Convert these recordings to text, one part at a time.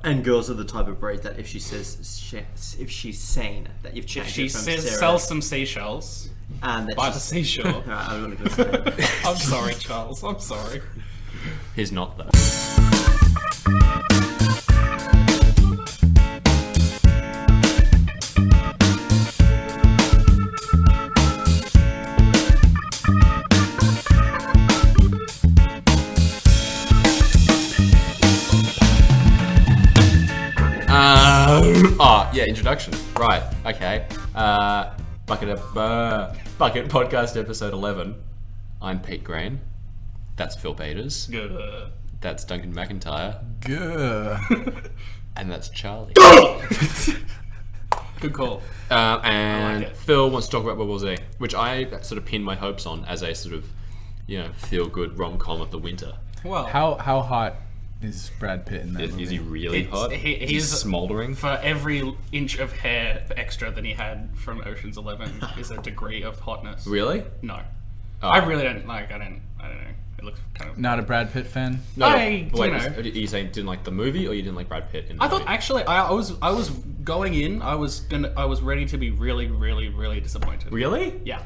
And girls are the type of breed that if she's seen that you've changed She it from says Sarah, sells some seashells that by she's- the seashore. Alright, I'm not gonna say it. I'm sorry, Charles. I'm sorry. He's not though. Introduction. Right, okay. Bucket Podcast episode 11. I'm Pete Green. That's Phil Peters. Good. That's Duncan McIntyre. Good. And that's Charlie. Good call. And like it. Phil wants to talk about World War Z, which I sort of pinned my hopes on as a sort of, feel-good rom-com of the winter. Well, How hot is Brad Pitt in that movie? Is he really hot? He's smouldering. For every inch of hair extra that he had from Ocean's 11 is a degree of hotness. Really? No. Oh. I really don't like. I don't know. It looks kind of. Not a Brad Pitt fan? No, I- wait, you know. are you saying you didn't like the movie, or you didn't like Brad Pitt in the I movie? thought actually I was going in. I was ready to be really, really, really disappointed. Really? Yeah.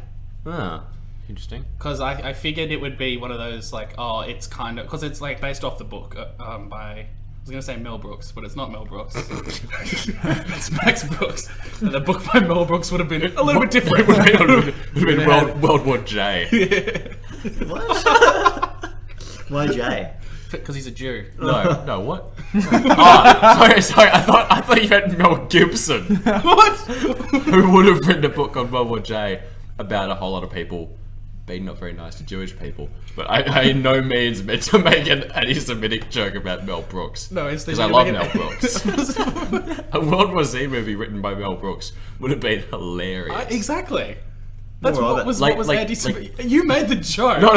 Ah, interesting. Because I figured it would be one of those like, oh, it's kind of, because it's like based off the book by, I was going to say Mel Brooks, but it's not Mel Brooks. It's Max Brooks. And the book by Mel Brooks would have been a little bit different. It would have been World War J. What? Why Jay? Because he's a Jew. No, what? Oh, sorry. I thought you meant Mel Gibson, What? who would have written a book on World War J about a whole lot of people being not very nice to Jewish people. But I in no means meant to make an anti-Semitic joke about Mel Brooks. No, it's because I love Mel Brooks. A World War Z movie written by Mel Brooks would have been hilarious. Exactly. That's More of what it. was Like- what was like- anti-Semitic. You made the joke. No.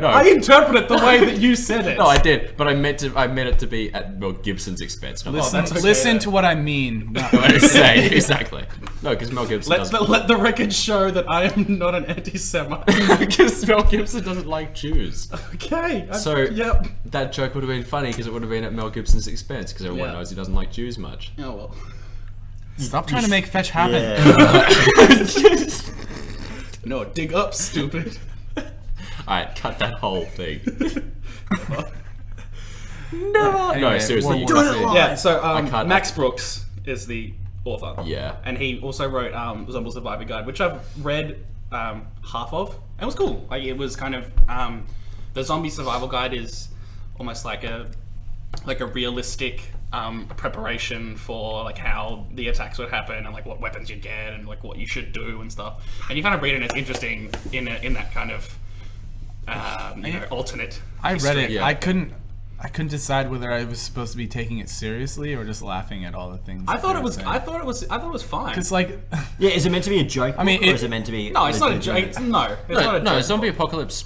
I interpret it the way that you said it. No, I did, but I meant it to be at Mel Gibson's expense. Not Listen- that's okay Listen then. to what I mean. Not what I say. Exactly. No, because Mel Gibson Let the record show that I am not an anti-Semite. because Mel Gibson doesn't like Jews. Okay. So Yep. that joke would have been funny because it would have been at Mel Gibson's expense because everyone Yeah. knows he doesn't like Jews much. Oh well. Stop trying to make fetch happen. Yeah. No, dig up, stupid. Alright, cut that whole thing. Anyway, No, seriously. You Doing cut it it. live. Yeah, so can't- Max Brooks is the author. Yeah. And he also wrote Zombie Survivor Guide, which I've read half of. And it was cool. Like, it was kind of the Zombie Survival Guide is almost like a realistic preparation for like how the attacks would happen and like what weapons you'd get and like what you should do and stuff. And you kind of read it and it's interesting in that kind of alternate. I read history. it. Yeah. I couldn't decide whether I was supposed to be taking it seriously or just laughing at all the things. I thought it was fine. Because like, Yeah, is it meant to be a joke? I mean, book, or it- is it meant to be? no, it's not a joke. legitimate? No, it's not a No, joke. zombie apocalypse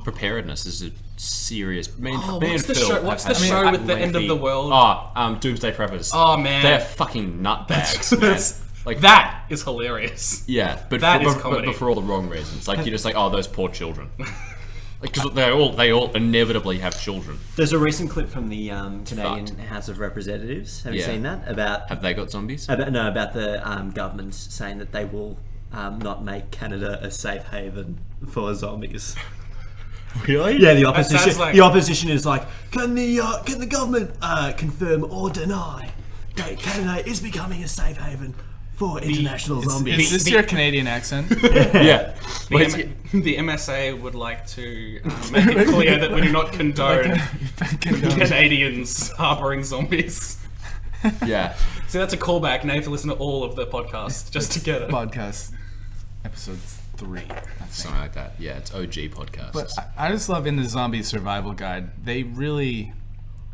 preparedness is a serious. What's the show? What's the show with the end of the world? Doomsday Preppers. Oh, man. They're fucking nutbags, man. Like That is hilarious. Yeah, but That is but comedy. for all the wrong reasons. Like you're just like, oh, those poor children. Because they all inevitably have children. There's a recent clip from the Canadian House of Representatives. Have you Yeah. seen that? About Have they got zombies? about the government saying that they will not make Canada a safe haven for zombies. Really? Yeah, the sounds opposition. like- The opposition is like, can the government confirm or deny that Canada is becoming a safe haven for international zombies? is this your Canadian accent? Yeah. The MSA would like to make it clear that we do not condone Canadians harboring zombies. Yeah. So that's a callback. Now you have to listen to all of the podcasts just to get it. Podcast episode 3. I think. Something like that. Yeah, it's OG podcasts. But I just love in the zombie survival guide, they really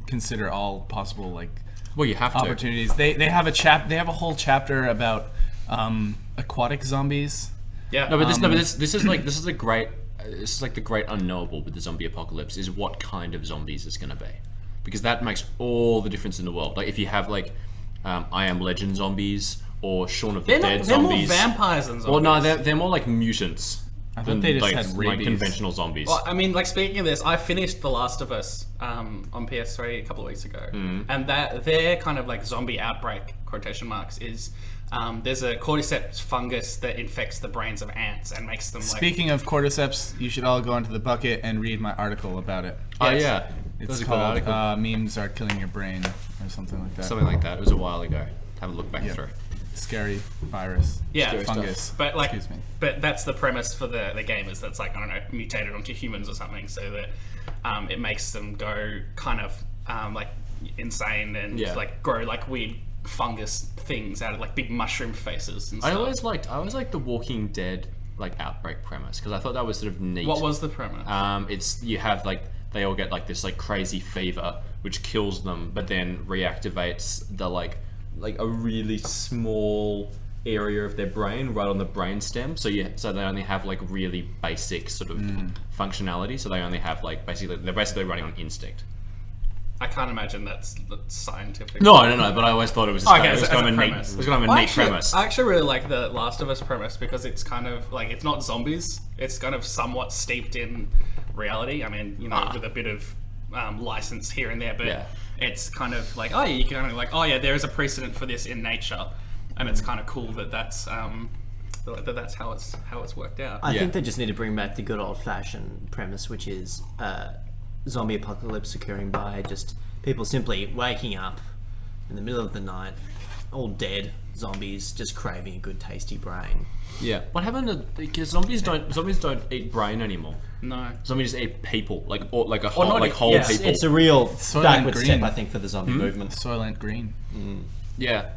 consider all possible like well, you have to. opportunities. They have a whole chapter about aquatic zombies. Yeah. No, but this is like the great unknowable with the zombie apocalypse is what kind of zombies it's going to be, because that makes all the difference in the world. Like if you have like I Am Legend zombies or Shaun of the Dead they're more zombies. vampires than zombies. Well, no, they're more like mutants. I thought they just like, had like rabies. conventional zombies. Well, I mean, like speaking of this, I finished The Last of Us on PS3 a couple of weeks ago, and that their kind of like zombie outbreak quotation marks is there's a cordyceps fungus that infects the brains of ants and makes them like. Speaking of cordyceps, you should all go into the bucket and read my article about it. Oh Yes. yeah, It's was a good called article. "Memes Are Killing Your Brain" or something like that. Something like that. It was a while ago. Have a look back Yeah. through. Scary virus. Yeah. Scary Fungus. But like, Excuse me. but that's the premise for the game is that's like I don't know mutated onto humans or something, so that it makes them go kind of like insane and Yeah. like grow like weird fungus things out of like big mushroom faces and I stuff. always liked the Walking Dead like outbreak premise because I thought that was sort of neat. What was the premise? It's you have like they all get like this like crazy fever which kills them, but then reactivates the like a really small area of their brain right on the brain stem. So they only have like really basic sort of functionality. So they only have like they're basically running on instinct. I can't imagine that's scientific. No. But I always thought it was just Okay, it was as kind a of a neat, premise. it was kind of a neat premise. I actually really like the Last of Us premise because it's kind of like it's not zombies. It's kind of somewhat steeped in reality. I mean, with a bit of license here and there, but Yeah. it's kind of like you kind of like there is a precedent for this in nature, and it's kind of cool that that's how it's worked out. I Yeah. think they just need to bring back the good old-fashioned premise, which is zombie apocalypse occurring by just people simply waking up in the middle of the night, all dead zombies, just craving a good tasty brain. Yeah. What happened to because zombies don't eat brain anymore. No. Zombies just eat people, like whole not like eat- whole yeah, people. It's a real Soylent backward Green. step, I think, for the zombie movement. Soylent Green. yeah.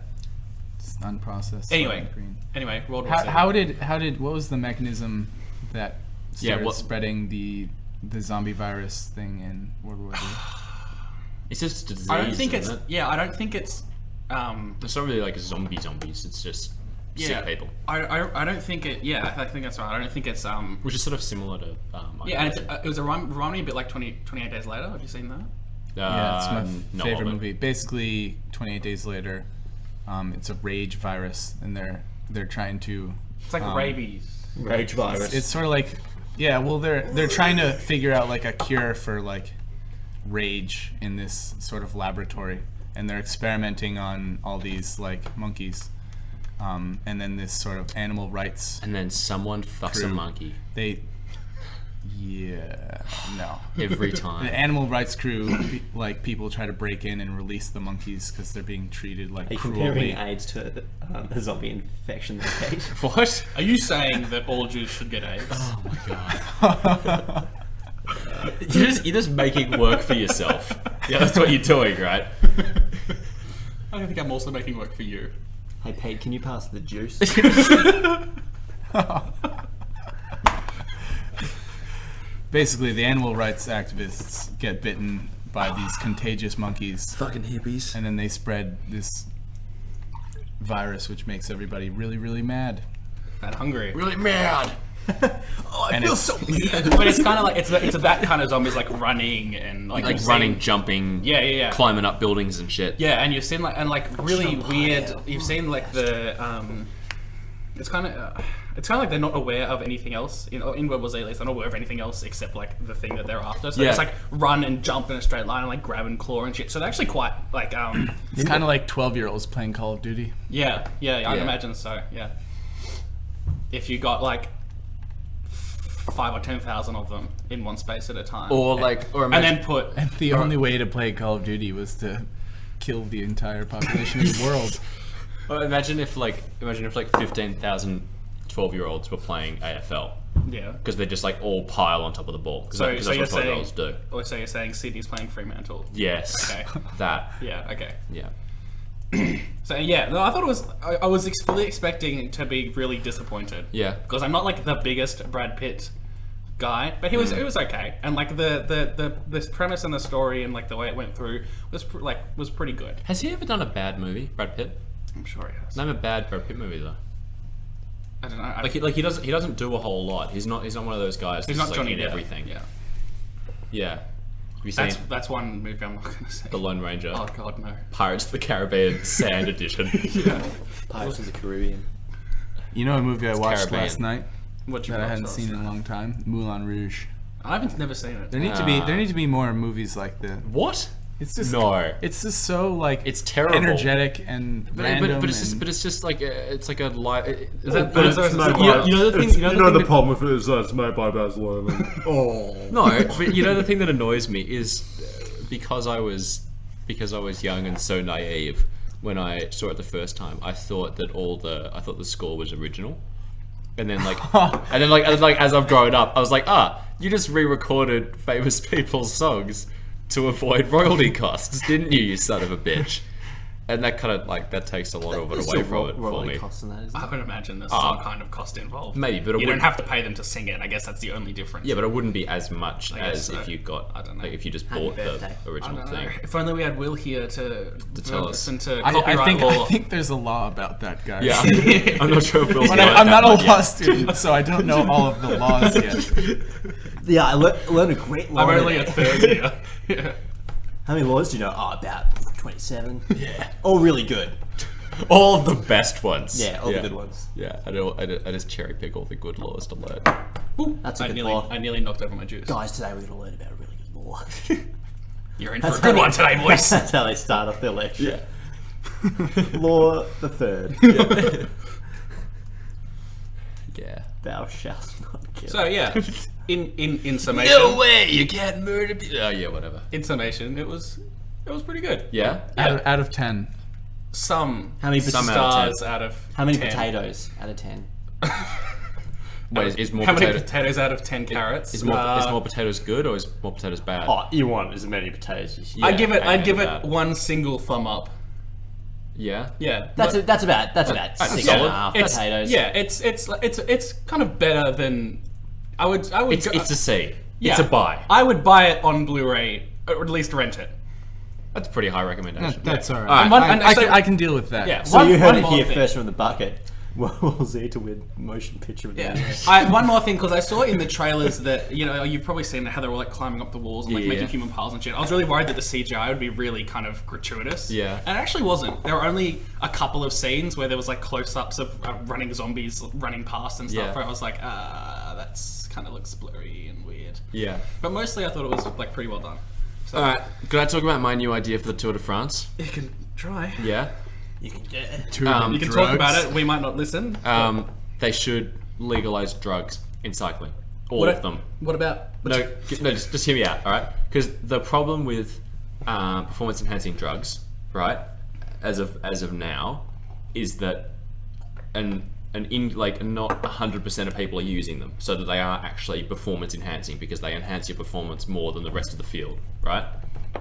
It's unprocessed. Anyway, Soylent Green. World War Z. How did what was the mechanism that started spreading the zombie virus thing in World War Z? It's just a disease. I don't think isn't it's. it? Yeah, I don't think it's. It's not really like zombies. It's just sick people, I don't think it. Yeah, I think that's right. I don't think it's. which is sort of similar to. Yeah, and it was reminded me a bit like 28 Days Later. Have you seen that? Yeah, it's my no, favorite but- movie. Basically, 28 Days Later, it's a rage virus, and they're trying to. It's like rabies. Rage virus. It's sort of like, yeah. Well, they're trying to figure out like a cure for like rage in this sort of laboratory, and they're experimenting on all these like monkeys, and then this sort of animal rights. And then someone fucks a Crew. monkey No. every The time. animal rights crew, like people try to break in and release the monkeys because they're being treated like Are you cruelly. comparing AIDS to a zombie infection? What? Are you saying that all Jews should get AIDS? Oh my god. You're just making work for yourself. Yeah, that's what you're doing, right? I don't think I'm also making work for you. Hey Pete, can you pass the juice? Basically, the animal rights activists get bitten by these contagious monkeys, Fucking hippies. and then they spread this virus, which makes everybody really, really mad. And hungry. Really mad. And it's But it's kind of like it's that kind of zombies like running and like Like you've running, seen- jumping, Yeah. climbing up buildings and shit. Yeah, and you've seen like really weird. You've seen like the it's kind of like they're not aware of anything else in World War Z. At least they're not aware of anything else except like the thing that they're after. So they Yeah. just like run and jump in a straight line and like grab and claw and shit. So they're actually quite like it's kind of like 12-year-olds playing Call of Duty. yeah. I'd Yeah. imagine so. Yeah. If you got like 5 or 10,000 of them in one space at a time, Or and then put And the only way to play Call of Duty was to kill the entire population of the world. Well, imagine if 15,000 12-year-olds were playing AFL yeah. because they just like all pile on top of the ball because So that's you're what saying, 12-year-olds do. or so you're saying Sydney's playing Fremantle? Yes, Okay. that. Yeah. Okay. Yeah. So yeah, no, I thought it was. I was fully expecting to be really disappointed. Yeah. Because I'm not like the biggest Brad Pitt guy, but he was. It was okay, and like the this premise and the story and like the way it went through was was pretty good. Has he ever done a bad movie, Brad Pitt? I'm sure he has. Name a bad Brad Pitt movie though. I don't know. He doesn't do a whole lot. He's not one of those guys. he's that's not like Johnny in Depp. everything. Yeah. Yeah. Have you seen That's one movie I'm not gonna say. The Lone Ranger? Oh God, no. Pirates of the Caribbean Sand Edition. Yeah. Pirates of the Caribbean. You know a movie I watched Caribbean. last night? What you that I watched, hadn't Ross? seen in a long time. Moulin Rouge. I haven't never seen it. There need to be more movies like the. What? It's just No. It's just so like It's terrible. energetic and random. But it's just like it's like a live. Is that, But is there- it's is made there- by- you know the thing. it's- You know the you know thing the that- problem with it is that it's made by Baz Luhrmann. Oh. No, but you know the thing that annoys me is because I was young and so naive when I saw it the first time. I thought the score was original, and then like as I've grown up, I was like, you just re-recorded famous people's songs to avoid royalty costs, didn't you, you son of a bitch? And that kind of like that takes a lot of it There's away still from it for royalty me. costs in that, isn't I there? would imagine there's some kind of cost involved. Maybe, but it you don't wouldn't- have to pay them to sing it. I guess that's the only difference. Yeah, but it wouldn't be as much guess as so. if you got. I don't know. Like if you just Happy bought the birthday. I original don't know. thing. If only we had Will here to tell us. listen to I copyright law. think there's a law about that, guys. Yeah, I'm not sure if Will's But got I'm not that a one law yet. student, so I don't know all of the laws yet. Yeah, I learned a great law. I'm only a today. third year. Yeah. How many laws do you know? Oh, about 27. Yeah. All really good. All of the best ones. Yeah, all the good ones. Yeah, I just cherry pick all the good laws to learn. That's a I good nearly, law. I nearly knocked over my juice. Guys, today we're going to learn about a really good law. You're in for a good one today, boys. That's how they start off their lecture. Yeah. Law the third. Yeah. Thou shalt not kill. So yeah, in summation, way you can't murder people. Oh yeah, whatever. in summation, it was pretty good. Yeah. Out of 10. Some How many Some stars out of How many 10. potatoes out of 10? Wait, is more How many potato? potatoes out of 10 carrots? Is more potatoes good or is more potatoes bad? Oh, you want as many potatoes as you Yeah. I'd give it and one bad. single thumb up. Yeah. Yeah, That's but- about that's 6 solid. and a half it's, potatoes. Yeah, it's kind of better than I would. It's a C. yeah, It's a buy. I would buy it on Blu-ray or at least rent it. That's a pretty high recommendation. That's Yeah. all right. Alright. And one- and so- I can deal with that. Yeah. So you heard it more here thing. first from the bucket. Well, Z to win motion picture of the Yeah. year. One more thing, because I saw in the trailers that, you've probably seen how they were like climbing up the walls and like Yeah. making human piles and shit. I was really worried that the CGI would be really kind of gratuitous. Yeah. And it actually wasn't. There were only a couple of scenes where there was like close-ups of running zombies running past and stuff Yeah. where I was like, that's kind of looks blurry and weird. Yeah. But mostly I thought it was like pretty well done. So All right. Could I talk about my new idea for the Tour de France? you can try. Yeah. You can get it. You can talk about it. We might not listen. They should legalize drugs in cycling. All What of them. What about? No, just hear me out, all right? Because the problem with performance-enhancing drugs, right, as of now, is that not 100% of people are using them, so that they are actually performance-enhancing because they enhance your performance more than the rest of the field, right?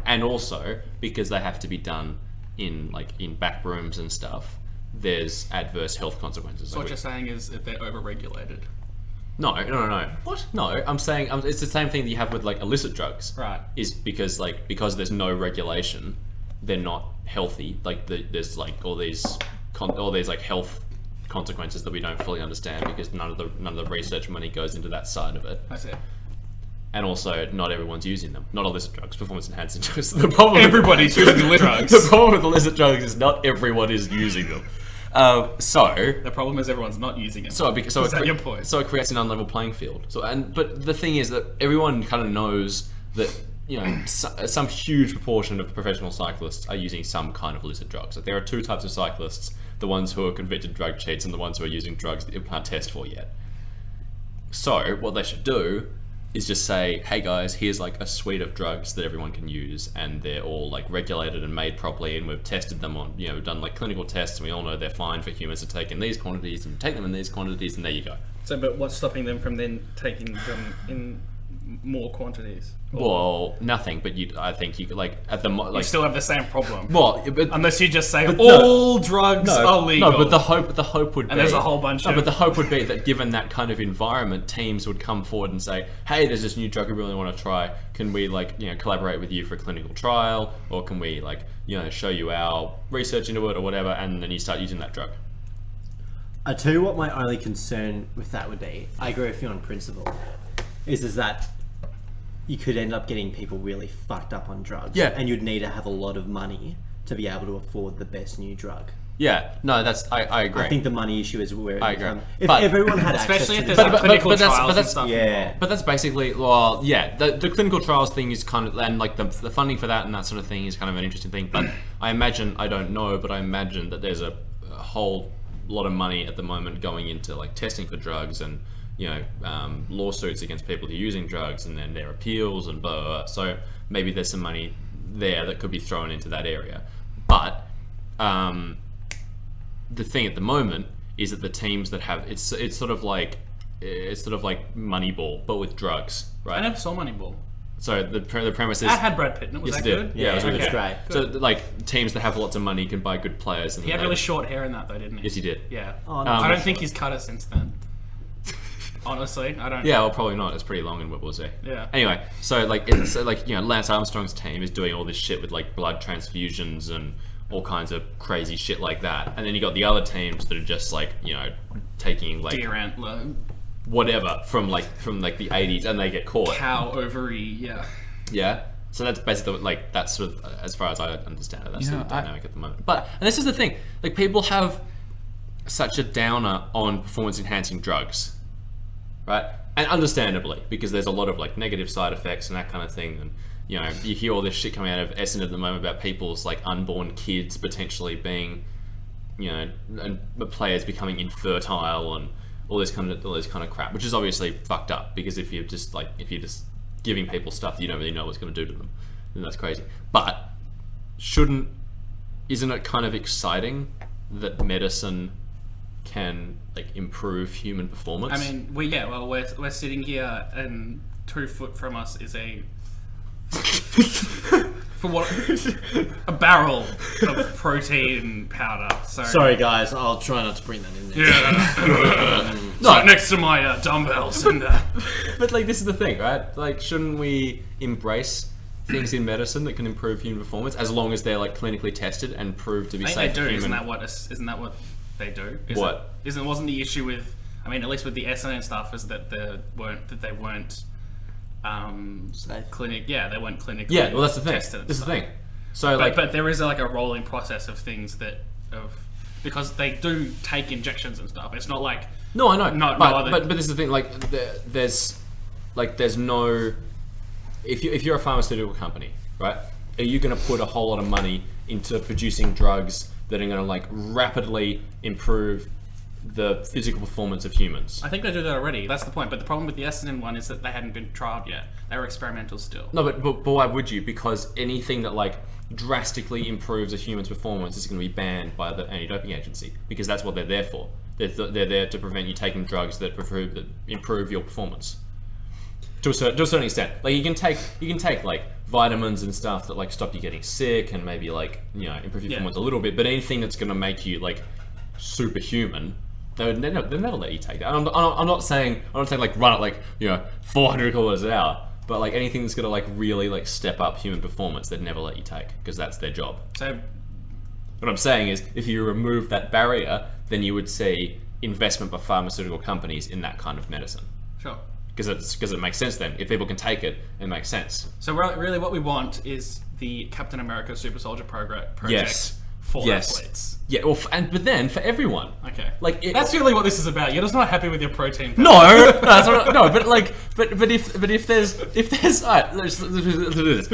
And also because they have to be done in back rooms and stuff. There's adverse health consequences. So what you're saying is that they're overregulated. No. What? No, I'm saying it's the same thing that you have with like illicit drugs. Right. Is because there's no regulation, they're not healthy. Like there's like all these like health consequences that we don't fully understand because none of the research money goes into that side of it. I see. And also, not everyone's using them. Not illicit drugs, performance-enhancing drugs. The problem Everybody's using illicit drugs. The problem with illicit drugs is not everyone is using them. The problem is everyone's not using it. Is that your point? So it creates an unlevel playing field. But the thing is that everyone kind of knows that some huge proportion of professional cyclists are using some kind of illicit drugs. Like there are two types of cyclists: the ones who are convicted drug cheats and the ones who are using drugs that you can't test for yet. So what they should do is just say, hey guys, here's like a suite of drugs that everyone can use, and they're all like regulated and made properly, and we've tested them on, we've done like clinical tests, and we all know they're fine for humans to take in these quantities, and take them in these quantities, and there you go. So, but what's stopping them from then taking them in more quantities? Well, nothing, but I think you could like at the You still have the same problem. well, but Unless you just say no. all drugs are legal. No, but the hope would be, And there's a whole bunch no, of- but the hope would be that given that kind of environment, teams would come forward and say, hey, there's this new drug we really want to try. Can we collaborate with you for a clinical trial, or can we show you our research into it or whatever, and then you start using that drug. I tell you what, my only concern with that would be. I agree with you on principle. Is that you could end up getting people really fucked up on drugs. Yeah. And you'd need to have a lot of money to be able to afford the best new drug. Yeah, no, I agree. I think the money issue is where it I agree. if But- everyone had Especially if access there's to like clinical that's- trials and that's- stuff. yeah. But that's basically, well, yeah, the clinical trials thing is kind of, and like the funding for that and that sort of thing is kind of an interesting thing. But I imagine, I don't know, but I imagine that there's a whole lot of money at the moment going into like testing for drugs and, you know, lawsuits against people who are using drugs and then their appeals and blah, blah, blah. So maybe there's some money there that could be thrown into that area. But the thing at the moment is that the teams that have it's sort of like Moneyball but with drugs, right? I never saw Moneyball. So the premise is That had Brad Pitt in it. Was yes, that it good? did. Yeah, it was really it's good. great. So like teams that have lots of money can buy good players. And He had they- really short hair in that though, didn't he? Yes, he did. Yeah. Oh, no, I I'm don't not think sure. he's cut it since then. Honestly, I don't. Yeah, well, probably not. It's pretty long in World War Z. Yeah. Anyway, so like you know, Lance Armstrong's team is doing all this shit with like blood transfusions and all kinds of crazy shit like that, and then you got the other teams that are just like, you know, taking like Deer antler, whatever from the 80s and they get caught. cow ovary. Yeah. Yeah. So that's basically like that's sort of, as far as I understand it, that's You the know, dynamic at the moment. But and this is the thing, like people have such a downer on performance enhancing drugs, right? And understandably, because there's a lot of like negative side effects and that kind of thing. And you know, you hear all this shit coming out of Essen at the moment about people's like unborn kids potentially being, you know, and players becoming infertile and all this kind of crap, which is obviously fucked up. Because if you're just giving people stuff that you don't really know what's going to do to them, then that's crazy. But isn't it kind of exciting that medicine can like improve human performance? I mean, we're sitting here, and 2 foot from us is a a barrel of protein powder. So Sorry, guys. I'll try not to bring that in there. Yeah. Right next to my dumbbells and. But like, this is the thing, right? Like, shouldn't we embrace things in medicine that can improve human performance as long as they're like clinically tested and proved to be I think safe they do. for human? Isn't that what they do? What? Wasn't the issue with? I mean, at least with the SNN stuff, is that they weren't Safe. clinic. Yeah, they weren't clinically. Yeah, well, that's the thing. tested and This is the stuff. thing. So like, But there is like a rolling process of things because they do take injections and stuff. It's not like no, I know. No, but, no other- but this is the thing. Like, there's no. If you're a pharmaceutical company, right? Are you going to put a whole lot of money into producing drugs that are going to like rapidly improve the physical performance of humans? I think they do that already. That's the point. But the problem with the SNN one is that they hadn't been trialed yet. They were experimental still. No, but why would you? Because anything that like drastically improves a human's performance is going to be banned by the anti-doping agency, because that's what they're there for. They're there to prevent you taking drugs that improve your performance to a certain extent. Like you can take like vitamins and stuff that like stop you getting sick and maybe like, you know, improve your performance a little bit. But anything that's going to make you like superhuman, they'll never let you take that. I'm not saying like run at like, you know, 400 kilometers an hour. But like anything that's gonna like really like step up human performance, they'd never let you take, because that's their job. So What I'm saying is, if you remove that barrier, then you would see investment by pharmaceutical companies in that kind of medicine, sure. because it makes sense. Then, if people can take it, it makes sense. So really, what we want is the Captain America Super Soldier project Yes. for Yes. athletes. Yeah, well, but then for everyone. Okay. Like That's really what this is about. You're just not happy with your protein. No, that's not, no, but like, but if there's, alright, let's do this.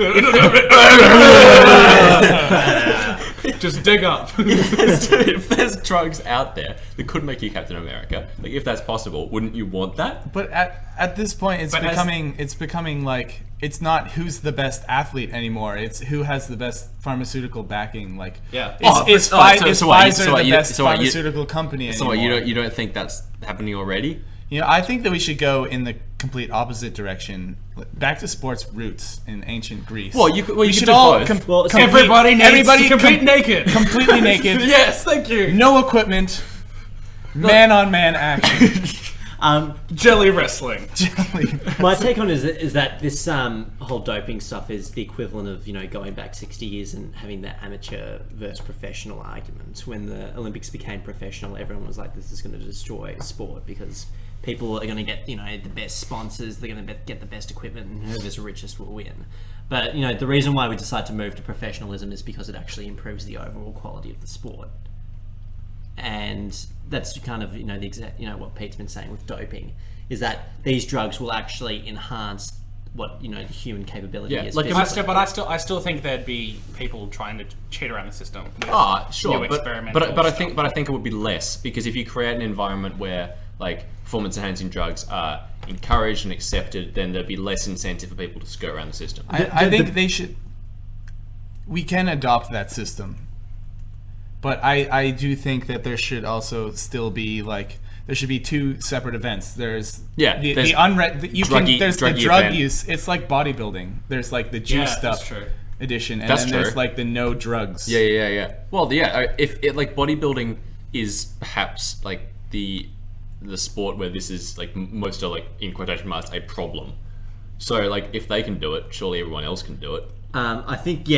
Just dig up. If there's drugs out there that could make you Captain America, like if that's possible, wouldn't you want that? But at this point, it's becoming like, it's not who's the best athlete anymore. It's who has the best pharmaceutical backing. Like, Yeah. is Pfizer the best pharmaceutical company So anymore? you don't think that's happening already? You know, I think that we should go in the complete opposite direction, back to sports roots in ancient Greece. Well, you could should do all both. Everybody needs to compete naked. completely naked. Yes, thank you. No equipment. Man-on-man action. Jelly wrestling. My take on it is that this whole doping stuff is the equivalent of, you know, going back 60 years and having the amateur versus professional argument. When the Olympics became professional, everyone was like, this is going to destroy sport because people are going to get, you know, the best sponsors, they're going to get the best equipment, and whoever's the richest will win. But, you know, the reason why we decide to move to professionalism is because it actually improves the overall quality of the sport. and that's kind of the exact what Pete's been saying with doping, is that these drugs will actually enhance what the human capability is. like physically. I still think there'd be people trying to cheat around the system. Sure, new but experimental I think it would be less, because if you create an environment where like performance enhancing drugs are encouraged and accepted, then there'd be less incentive for people to skirt around the system. I think they should. We can adopt that system, but I do think that there should also still be there should be two separate events. There's there's there's the druggy drug event. use. It's like bodybuilding. There's like the juice that's stuff true. edition, and That's then true. there's like the no drugs. Yeah. Well, if it like bodybuilding is perhaps like the sport where this is like most are like in quotation marks a problem. So like if they can do it, surely everyone else can do it. I think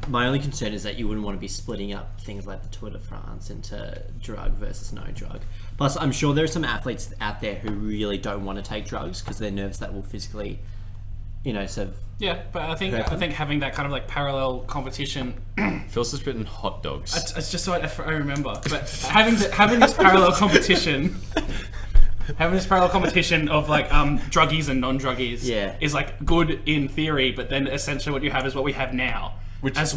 my only concern is that you wouldn't want to be splitting up things like the Tour de France into drug versus no drug. Plus, I'm sure there are some athletes out there who really don't want to take drugs because they're nervous that will physically, sort of. Yeah, but I think having that kind of like parallel competition. Phil's just written hot dogs. It's just so I remember. But having this parallel competition. Having this parallel competition of like druggies and non-druggies is like good in theory, but then essentially what you have is what we have now, which is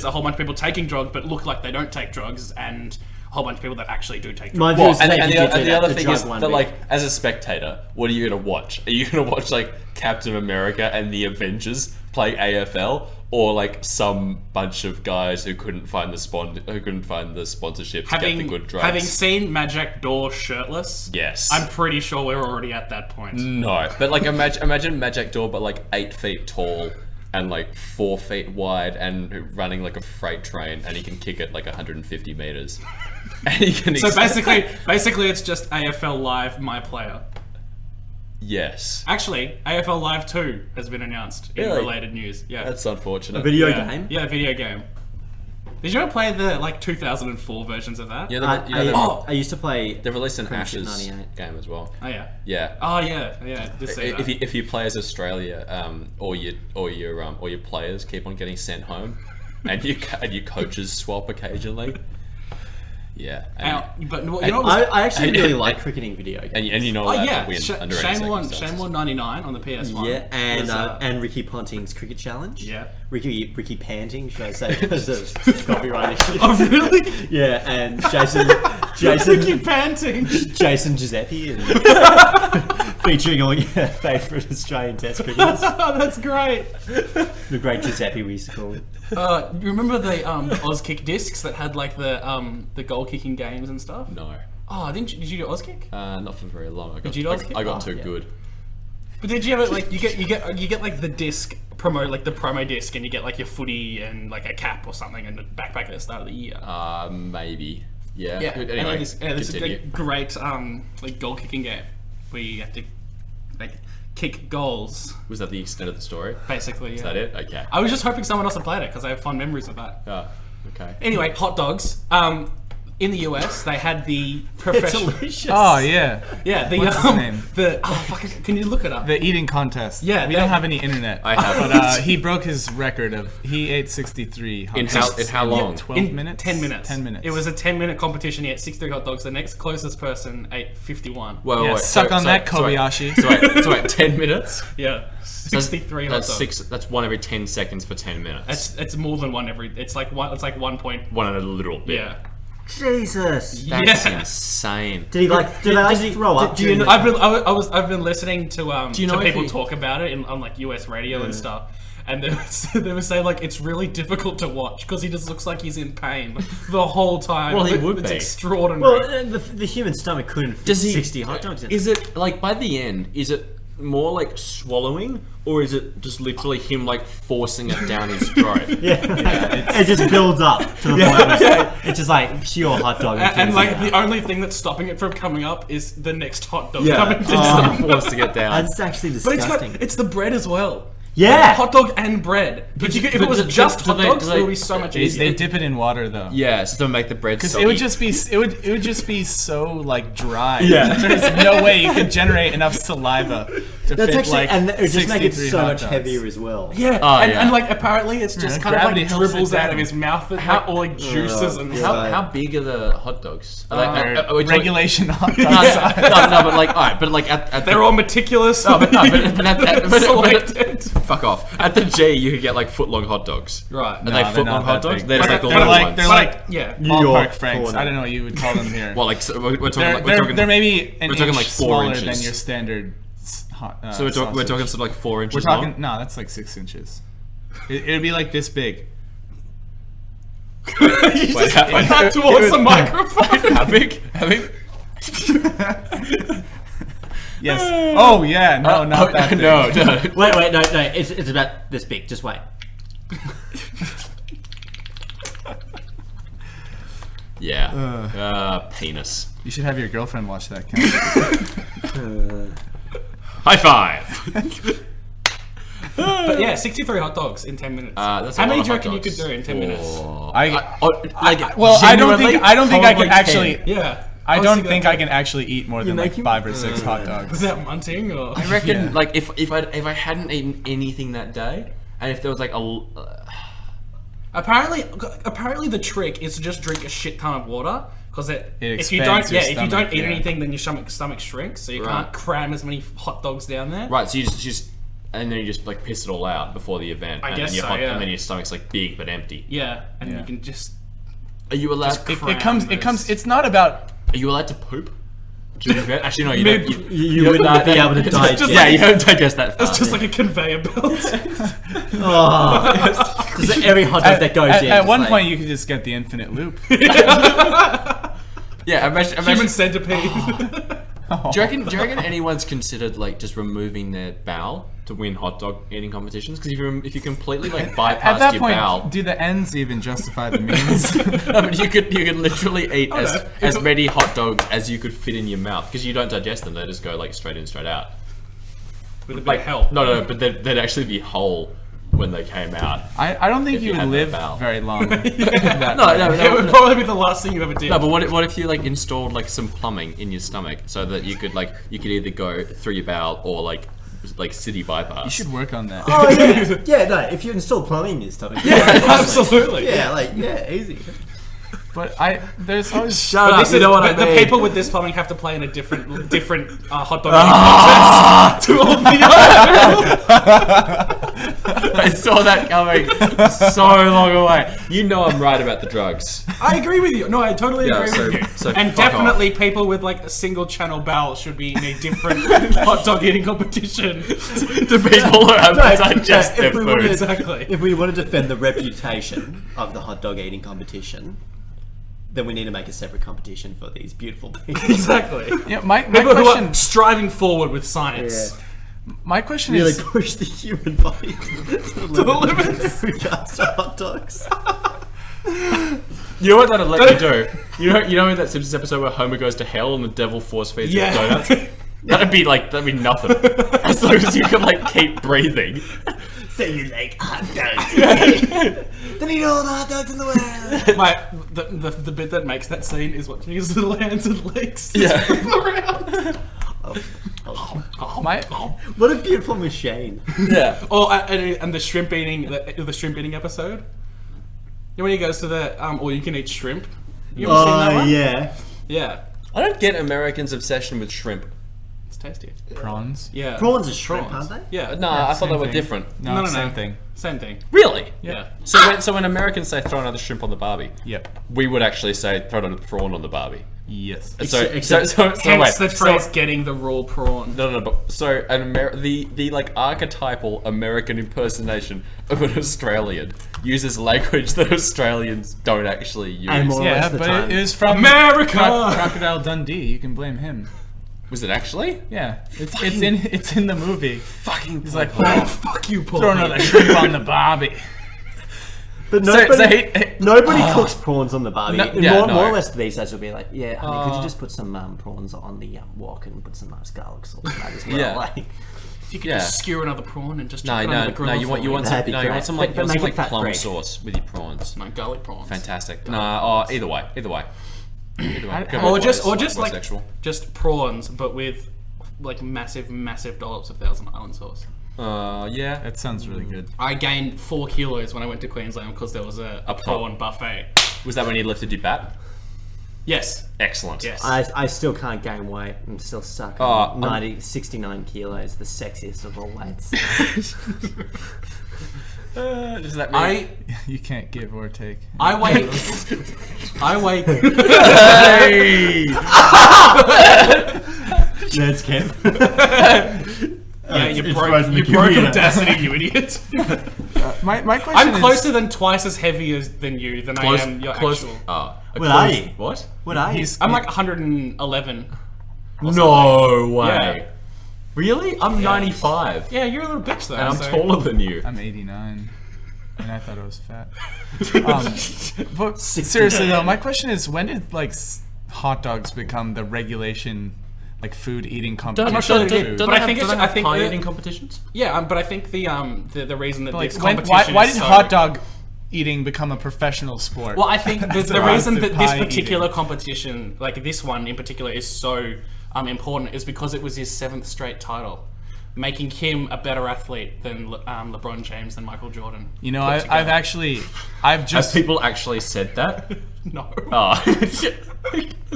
a whole bunch of people taking drugs but look like they don't take drugs, and a whole bunch of people that actually do take drugs. My view is And that the other thing drug is one that, bit. like, as a spectator, what are you going to watch? Are you going to watch, like, Captain America and the Avengers play AFL, or like some bunch of guys who couldn't find the sponsorship to get the good drugs? Having seen Majak Dor shirtless, Yes. I'm pretty sure we're already at that point. No, but like imagine Majak Dor, but like 8 feet tall and like 4 feet wide and running like a freight train, and he can kick it like 150 meters. And he can So basically, it's just AFL Live My Player. Yes. Actually, AFL Live 2 has been announced in Really? related news. Yeah. That's unfortunate. A video game? Yeah, video game. Did you ever play the like 2004 versions of that? Yeah, I used to play. they've released an Premiership Ashes 98. game as well. Oh yeah. Yeah. Oh yeah. Just say that. If you play as Australia, all your players keep on getting sent home, and your coaches swap occasionally. Yeah. But you and- know, I actually really like cricketing video games. and you're not oh allowed yeah, to win under any Shame circumstances. One 99 on the PS1. Yeah, was, and Ricky Ponting's cricket challenge. Yeah. Ricky Panting, should I say, because of copyright issues. Oh really? Yeah, and Ricky Panting. Jason Giuseppe, and featuring all your favourite Australian Test cricketers. Oh, that's great. The great Giuseppe we used to call him. You remember the Auskick discs that had like the goal kicking games and stuff? No. Oh, did you do Auskick? Not for very long. I got, you do Auskick? I got Oh, too yeah. good. But did you ever like you get like the disc promo disc, and you get like your footy and like a cap or something and a backpack at the start of the year? Maybe. Yeah. Yeah, Anyway, and there's a continue. great like goal kicking game where you have to like kick goals. Was that the extent of the story? Basically, yeah. Is that it? Okay. I was just hoping someone else had played it because I have fond memories of that. Oh, okay. Anyway, hot dogs. In the US, they had the professional. Delicious. Oh yeah, Yeah, the What's his name? Can you look it up? the eating contest. Yeah, we they- don't have any internet. I have. But he broke his record he ate 63 hot In dogs. how long? 12 minutes? 10 minutes. 10 minutes. It was a 10-minute competition. He ate 63 hot dogs. The next closest person ate 51. Well, Yeah, wait, suck on that, Kobayashi. So wait, 10 minutes? Yeah, 63 hot dogs. That's one every 10 seconds for 10 minutes. It's more than one every. It's like 1 point. One and a little bit. Yeah. Jesus. That's Yeah. insane. Did he throw up? do you know- I've been listening to you know to if people he- talk about it on like US radio and stuff. And they were saying like it's really difficult to watch because he just looks like he's in pain the whole time. Well, he would It's be. extraordinary. Well, the human stomach couldn't fit Does he 60 hot dogs in. Is it like by the end? Is it more like swallowing, or is it just literally him like forcing it down his throat? It just builds up to the point where it's just like pure hot dog. and like the only thing that's stopping it from coming up is the next hot dog Yeah, coming. it's not forcing it down. That's actually But disgusting. it's the bread as well. Yeah. Hot dog and bread. But if it was just hot dogs, it would be so much They easier. dip it in water though. Yeah, so to make the bread Because soggy. it would just be so like dry. Yeah. There's no way you could generate enough saliva to That's fit actually, like and it would just make it 63 so hot much dogs. heavier as well. Yeah, Oh, and, yeah. and like apparently it's just Yeah, kind of gravity like helps dribbles it out down. of his mouth and like, all like juices and How big are the hot dogs? Are They're are we talking- regulation hot No, dogs. no, but like, alright, but like at they're the, all meticulous. no, but selected. fuck off. At the G, you could get like foot-long hot dogs. Right. Are No, they they're foot-long not hot that dogs? big. They're just like the They're little like- ones. they're Like, like yeah. New ballpark York franks. corner. I don't know what you would call them here. Well, like so we're talking they're, like they're, we're talking they're maybe an we're talking inch like 4 smaller inches. than your standard hot. so we're sausage. talking sort of like 4 inches We're talking long. no, that's like 6 inches. It'd be like this big. You just put that towards the microphone. How big? How big? Yes. Oh yeah. No, not that big. No. Wait, no. It's about this big. Just wait. Yeah. Penis. You should have your girlfriend watch that. Count. High five. But yeah, 63 hot dogs in 10 minutes. That's a How lot many of do you hot reckon you dogs. could do in 10 minutes? Well, I don't think I can probably actually. Yeah. I was don't thinking think that I can actually eat more than like making- 5 or 6 hot dogs. without munting or. I reckon, Yeah. like, if I hadn't eaten anything that day, and if there was like Apparently the trick is to just drink a shit ton of water because if you expands don't your if you don't stomach, eat yeah. anything then your stomach shrinks so you Right. can't cram as many hot dogs down there. right, so you just and then you just like piss it all out before the event, I and guess then your so, yeah. and then your stomach's like big but empty. Yeah, and Yeah. you can just Are you allowed? It comes. It's not about. Are you allowed to poop? During the event? Actually, no. You Mid- don't. You would not be able to digest. just Yeah, you don't digest that fast. it's just like a conveyor belt. Just every hot dog that goes in. At just one like- point, you could just get the infinite loop. Yeah, imagine. Human centipede. Do you reckon anyone's considered like just removing their bowel to win hot dog eating competitions? Because if you completely like At bypass that your point, bowel, do the ends even justify the means? no, but you could literally eat no. as many hot dogs as you could fit in your mouth because you don't digest them; they just go like straight in, straight out. With a bit Like of help. no, but they'd actually be whole when they came out. I don't think If you you would had live that bowel. very long. No, It would probably be the last thing you ever did. No, but what if you like installed like some plumbing in your stomach so that you could either go through your bowel or like city bypass. You should work on that. Oh yeah, no. If you install plumbing in your stomach, Absolutely. easy. But there's always. Shut This You is, know what I but the mean? people with this plumbing have to play in a different hot dog contest to all the I saw that coming so long away. You know I'm right about the drugs. I agree with you. No, I totally Yeah, agree so- with you. so And fuck definitely people with like a single channel bowel should be in a different hot dog eating competition. The people who have to digest their food. Exactly. If we want to defend the reputation of the hot dog eating competition, then we need to make a separate competition for these beautiful people. Exactly. Yeah, my People who question. are striving forward with science. My question Really is. push the human body to the limits with regards to hot dogs. You know what that'll let you do? You know in that Simpsons episode where Homer goes to hell and the devil force feeds him Yeah. donuts? That'd be nothing. As long as you can like keep breathing. So you like hot dogs? Then eat all the hot dogs in the world. The bit that makes that scene is watching his little hands and legs Yeah. around. My, What a beautiful machine. Yeah. Oh, and the shrimp eating episode. You know when he goes to the all you can eat shrimp. You ever seen that one? yeah. Yeah, I don't get Americans' obsession with shrimp. it's tasty. prawns. Yeah, Prawns are shrimp, Prawns. aren't they? Yeah, No, I thought Same they were thing. different. No, no, same thing. Same thing. Really? Yeah. So when Americans say throw another shrimp on the barbie, Yep. we would actually say throw another prawn on the barbie. Yes. So Except- Hence wait, the phrase "getting the raw prawn." No, but so the like archetypal American impersonation of an Australian uses language that Australians don't actually use. And more- Yeah, Most of the but time. it was from America! Crocodile Dundee. You can blame him. Was it actually? Yeah, it's in the movie. Fucking. He's like, Oh, fuck you, Paul. throw another shrimp on the barbie. But So nobody, he- nobody cooks prawns on the barbie. No, yeah, more or no. less these days will be like, yeah, honey, could you just put some prawns on the wok and put some nice garlic sauce on that as well? Yeah. Like, If you could Yeah. just skewer another prawn and just chuck No, it under the grill. you want That'd be some great. like But you want make some it like fat plum free. sauce with your prawns. No, garlic prawns. Fantastic. Nah, either way. Either way. Go Or both just ways, like sexual. just prawns, but with like massive dollops of Thousand Island sauce. Yeah. That sounds really good. I gained 4 kilos when I went to Queensland because there was a prawn buffet. Was that when you lifted your bat? Yes. Excellent. Yes. I still can't gain weight. I'm still stuck on 69 kilos, the sexiest of all weights. Does that mean... You can't give or take. I weigh. That's Kev. Yeah, you it's broke frozen the Audacity, you idiot. My question I'm is... closer than twice as heavy than you than I am your actual. What are you? What? What are you? I'm like 111. No way. Yeah. Really? I'm 95. Yeah, you're a little bitch though. And I'm so- taller than you. I'm 89. And I thought I was fat. But seriously though, my question is, when did like hot dogs become the regulation, like food eating competition? But I think pie eating competitions. Yeah, but I think the reason that Like, this why competition did is so, hot dog eating become a professional sport? Well, I think the reason that this pie particular eating. competition, like this one in particular, is so important is because it was his 7th straight title, making him a better athlete than LeBron James and Michael Jordan. You know, put I've together. I've Have just people actually said that? No. Oh.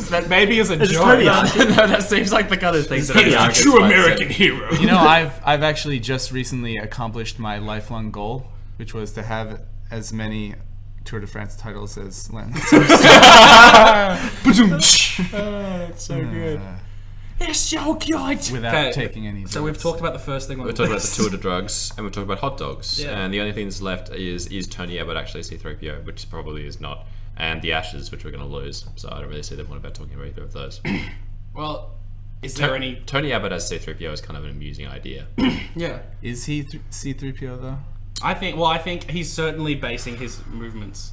That maybe is a joke. Tony No, that seems like the kind of thing that He's a Americans true might say. American hero. You know, I've actually just recently accomplished my lifelong goal, which was to have as many Tour de France titles as Lance. It's so good. It's so good. Without Okay, taking any. So we've drugs. talked about the first thing on We've the talked about the list. Tour de Drugs, and we've talked about hot dogs. Yeah. And the only thing that's left is Tony Abbott actually C-3PO, which probably is not, and the Ashes, which we're going to lose. So I don't really see the point about talking about either of those. Well, is there any? Tony Abbott as C-3PO is kind of an amusing idea. Yeah, Is he C-3PO though? I think he's certainly basing his movements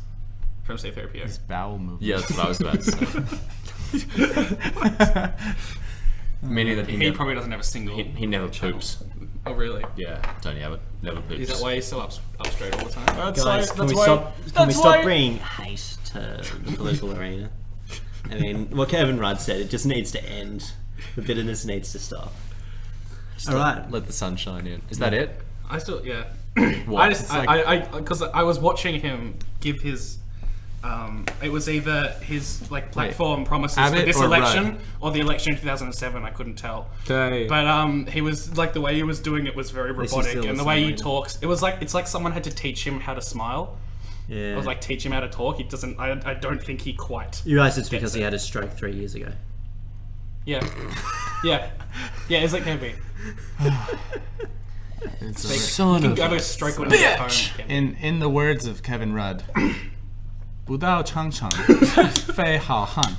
from C-3PO. His bowel movement. Yeah, that's what I was about to say. Meaning that He never, probably doesn't have a single. he never poops. Oh really? Yeah, Tony Abbott never poops. Is that why he's still up straight all the time? Guys, can we stop bringing hate to the political arena? I mean, what Kevin Rudd said, it just needs to end. The bitterness needs to stop. All right. Let the sun shine in. Is that it? I still, yeah. What? I just, It's like- because I was watching him give his, it was either his like platform promises for Abbott this or election Rudd? or the election in 2007. I couldn't tell. Okay. But he was like the way he was doing it was very least he's robotic, still and the the way same he leader. talks, it's like someone had to teach him how to smile. Yeah. I was like, teach him how to talk. He doesn't. I don't think he quite. You guys, it's because he had a stroke 3 years ago. Yeah, yeah, yeah. Is it gonna be? It's Son You of have a stroke when you get home. Kevin. in the words of Kevin Rudd, 不到长城，非好汉.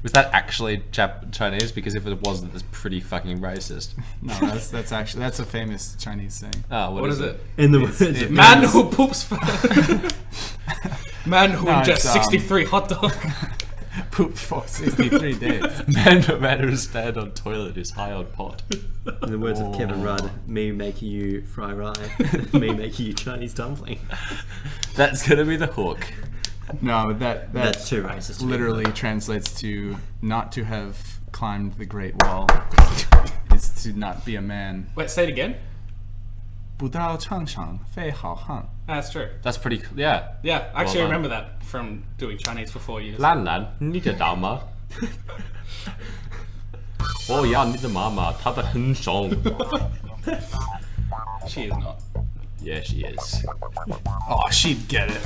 Was that actually Chinese? Because if it wasn't, that's pretty fucking racist. No, that's actually that's a famous Chinese saying. Oh, What is it? In the words it- of Man who poops. Man who No, ingests it's, 63 hot dogs. Poop for 63 days. Man who stand on toilet is high on pot. In the words of Kevin Rudd, me making you fry rye, me making you Chinese dumpling. That's gonna be the hook. No, That's too racist. literally translates to not to have climbed the Great Wall. Is to not be a man. Wait, say it again. 不到长城，非好汉. That's true. That's pretty cool. Yeah. Yeah, actually, I Well done. remember that from doing Chinese for 4 years. 兰兰，你的大妈。我要你的妈妈，她的很凶。 She is not. Yeah, she is. Oh, she'd get it.